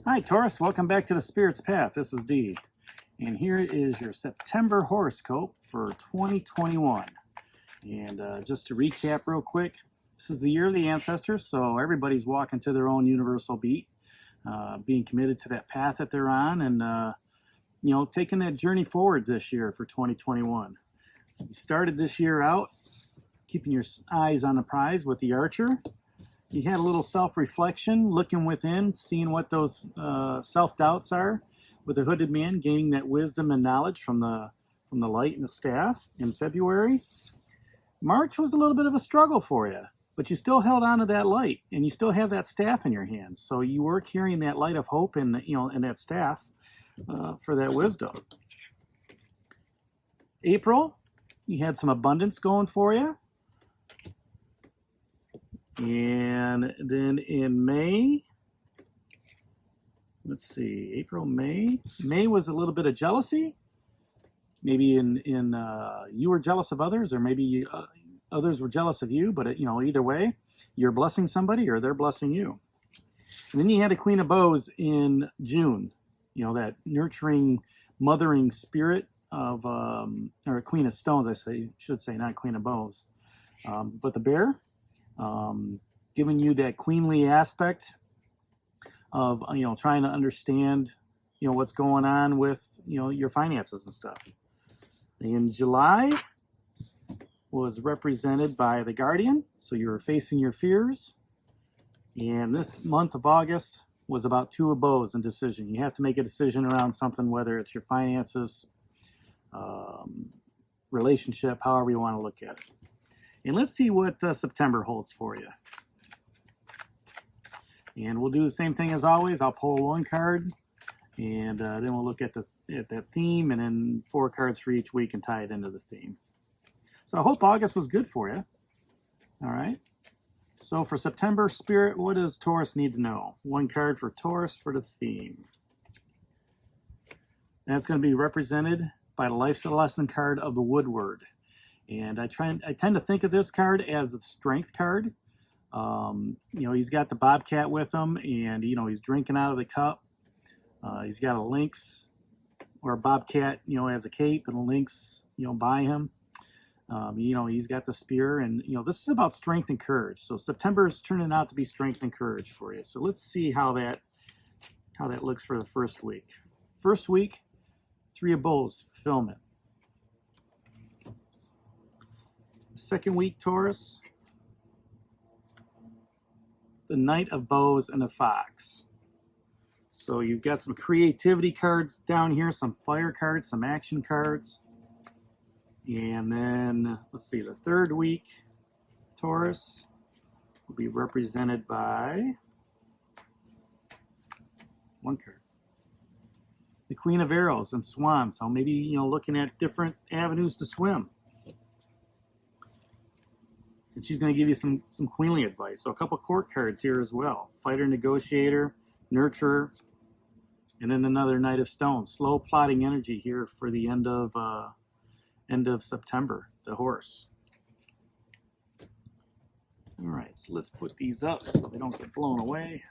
Hi, Taurus. Welcome back to the Spirit's Path. This is Dee. And here is your September horoscope for 2021. And just to recap real quick, this is the year of the ancestors, so everybody's walking to their own universal beat, being committed to that path that they're on, and taking that journey forward this year for 2021. You started this year out keeping your eyes on the prize with the Archer. You had a little self-reflection, looking within, seeing what those self-doubts are, with the hooded man gaining that wisdom and knowledge from the light and the staff in February. March was a little bit of a struggle for you, but you still held on to that light, and you still have that staff in your hands. So you were carrying that light of hope and that staff for that wisdom. April, you had some abundance going for you. And then in May, let's see, April, May. May was a little bit of jealousy. Maybe you were jealous of others, or maybe others were jealous of you. But either way, you're blessing somebody, or they're blessing you. And then you had a Queen of Bows in June. That nurturing, mothering spirit of, or a Queen of Stones, should say, not Queen of Bows, but the bear. Giving you that queenly aspect of trying to understand what's going on with your finances and stuff. In July was represented by the Guardian, so you were facing your fears. And this month of August was about Two of Bows and decision. You have to make a decision around something, whether it's your finances, relationship, however you want to look at it. And let's see what September holds for you. And we'll do the same thing as always. I'll pull one card, and then we'll look at that theme, and then 4 cards for each week and tie it into the theme. So I hope August was good for you. All right. So for September, Spirit, what does Taurus need to know? 1 card for Taurus for the theme. That's going to be represented by the Life's a Lesson card of the Woodward. And I tend to think of this card as a strength card. He's got the bobcat with him, and he's drinking out of the cup. He's got a lynx or a bobcat, as a cape, and a lynx, by him. He's got the spear, and this is about strength and courage. So September is turning out to be strength and courage for you. So let's see how that looks for the first week. First week, 3 of Bows, fulfillment. Second week, Taurus, the Knight of Bows and the Fox. So you've got some creativity cards down here, some fire cards, some action cards. And then, let's see, the third week, Taurus, will be represented by 1 card. The Queen of Arrows and Swan. So maybe, looking at different avenues to swim. And she's going to give you some queenly advice. So a couple court cards here as well. Fighter, Negotiator, Nurturer, and then another Knight of Stones. Slow plotting energy here for the end of September, the horse. All right, so let's put these up so they don't get blown away.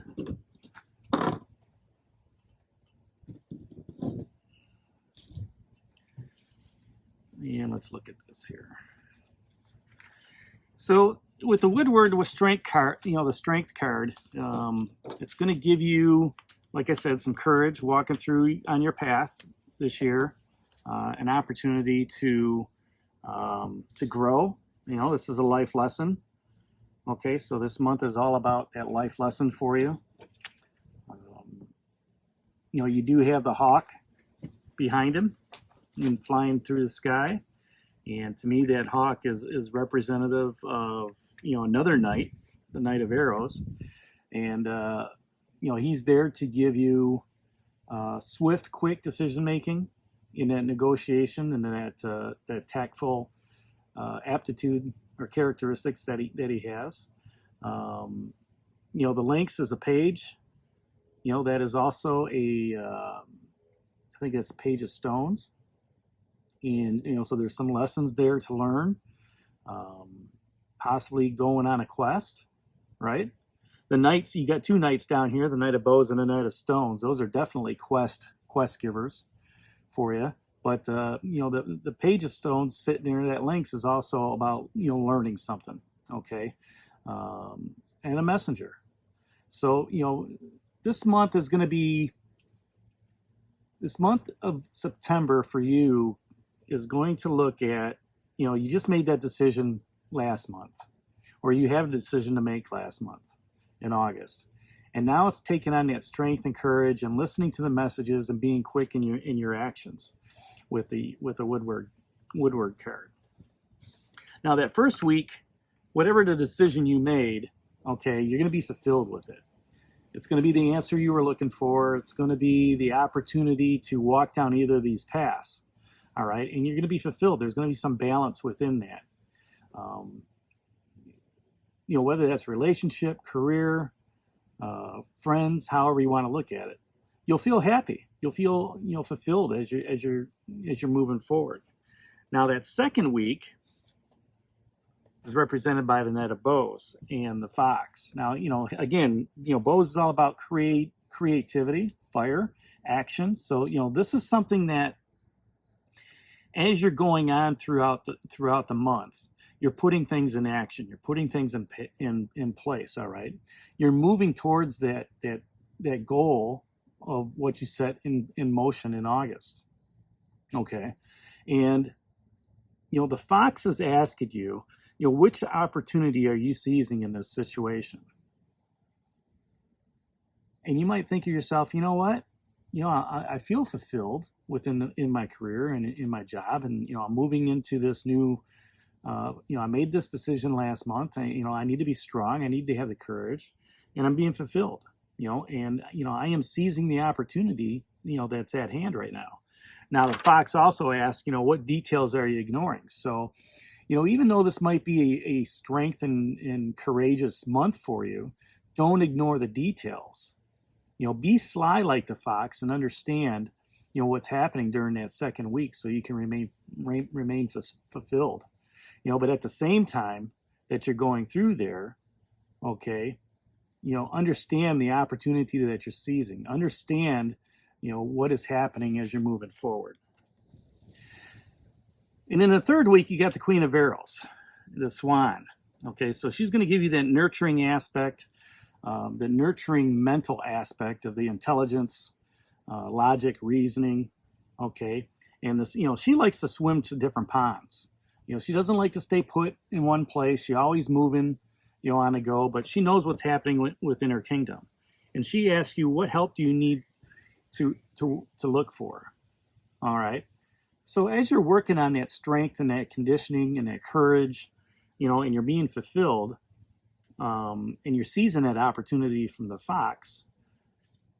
And let's look at this here. So with the Woodward with strength card, the strength card, it's going to give you, like I said, some courage walking through on your path this year, an opportunity to grow. This is a life lesson. Okay, so this month is all about that life lesson for you. You do have the hawk behind him and flying through the sky. And to me, that hawk is representative of, another knight, the Knight of Arrows. And, he's there to give you swift, quick decision-making in that negotiation and that tactful aptitude or characteristics that he has. The lynx is a page. That is also I think it's a page of stones. And, so there's some lessons there to learn, possibly going on a quest, right? The knights, you got two knights down here, the Knight of Bows and the Knight of Stones. Those are definitely quest givers for you. But, the Page of Stones sitting there, that links is also about, learning something, okay? And a messenger. So, this month is going to be, this month of September for you is going to look at, you just made that decision last month, or you have a decision to make last month in August. And now it's taking on that strength and courage and listening to the messages and being quick in your actions with the Woodward card. Now that first week, whatever the decision you made, okay, you're going to be fulfilled with it. It's going to be the answer you were looking for. It's going to be the opportunity to walk down either of these paths. All right, and you're going to be fulfilled. There's going to be some balance within that. Whether that's relationship, career, friends, however you want to look at it, you'll feel happy. You'll feel fulfilled as you're moving forward. Now that second week is represented by the Knight of Bows and the Fox. Now again, Bows is all about creativity, fire, action. So this is something that as you're going on throughout the month, you're putting things in action. You're putting things in place. All right, you're moving towards that goal of what you set in motion in August. Okay, and the Fox is asking you, which opportunity are you seizing in this situation? And you might think of yourself, you know what? I feel fulfilled in my career and in my job, and I'm moving into this new. I made this decision last month. I need to be strong. I need to have the courage, and I'm being fulfilled. And I am seizing the opportunity. That's at hand right now. Now the Fox also asks, what details are you ignoring? So, even though this might be a strength and courageous month for you, don't ignore the details. Be sly like the Fox and understand, what's happening during that second week, so you can remain fulfilled. But at the same time that you're going through there, okay, understand the opportunity that you're seizing. Understand, what is happening as you're moving forward. And in the third week, you got the Queen of Arrows, the Swan. Okay, so she's going to give you that nurturing aspect, the nurturing mental aspect of the intelligence, logic, reasoning. Okay, and this, she likes to swim to different ponds. She doesn't like to stay put in one place. She's always moving, on the go, but she knows what's happening within her kingdom. And she asks you, what help do you need to look for? All right. So as you're working on that strength and that conditioning and that courage, and you're being fulfilled, and you're seizing that opportunity from the Fox,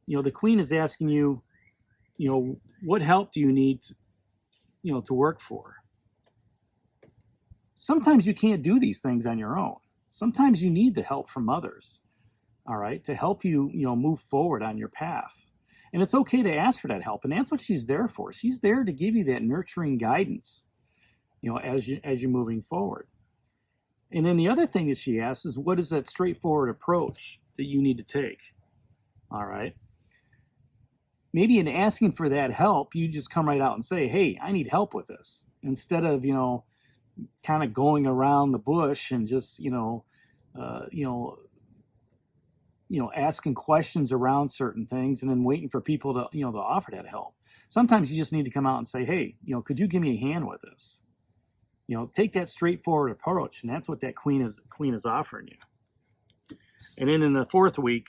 the Queen is asking you, what help do you need to work for? Sometimes you can't do these things on your own. Sometimes you need the help from others, all right, to help you, move forward on your path. And it's okay to ask for that help, and that's what she's there for. She's there to give you that nurturing guidance, as you're moving forward. And then the other thing that she asks is, what is that straightforward approach that you need to take? All right. Maybe in asking for that help, you just come right out and say, hey, I need help with this, instead of, kind of going around the bush and just, asking questions around certain things and then waiting for people to, to offer that help. Sometimes you just need to come out and say, hey, could you give me a hand with this? Take that straightforward approach, and that's what that queen is offering you. And then in the fourth week,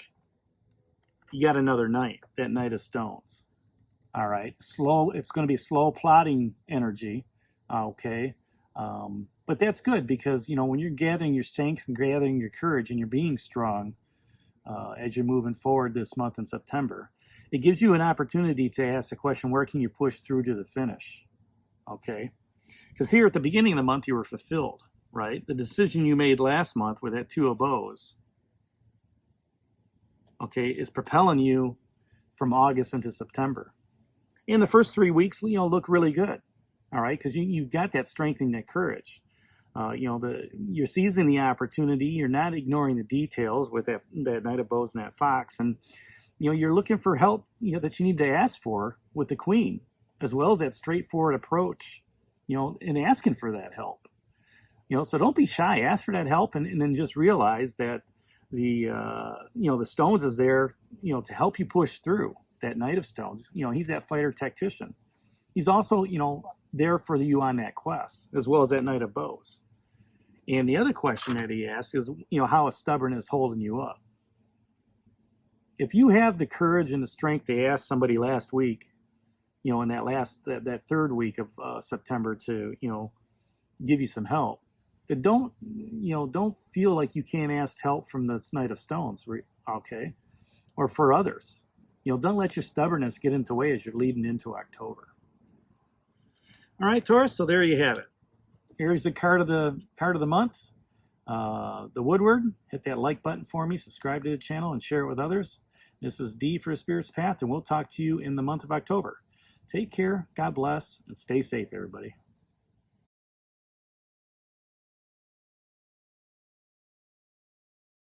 you got another knight, that Knight of Stones. All right, it's going to be slow plotting energy, okay? But that's good because, when you're gathering your strength and gathering your courage and you're being strong as you're moving forward this month in September, it gives you an opportunity to ask the question, where can you push through to the finish? Okay? Because here at the beginning of the month, you were fulfilled, right? The decision you made last month with that Two of Bows, okay, is propelling you from August into September. And the first 3 weeks, look really good. All right, because you've got that strength and that courage. You're seizing the opportunity. You're not ignoring the details with that Knight of Bows and that Fox. And, you're looking for help, that you need to ask for with the Queen, as well as that straightforward approach, and asking for that help. So don't be shy. Ask for that help, and then just realize that the Stones is there, to help you push through. That Knight of Stones, he's that fighter tactician. He's also, there for you on that quest, as well as that Knight of Bows. And the other question that he asks is, how is stubbornness holding you up? If you have the courage and the strength to ask somebody last week, in that third week of September to, give you some help, then don't feel like you can't ask help from this Knight of Stones, okay, or for others. Don't let your stubbornness get in the way as you're leading into October. All right, Taurus, so there you have it. Here's the card of the month. The Woodward. Hit that like button for me, subscribe to the channel, and share it with others. This is D for Spirit's Path, and we'll talk to you in the month of October. Take care, God bless, and stay safe, everybody.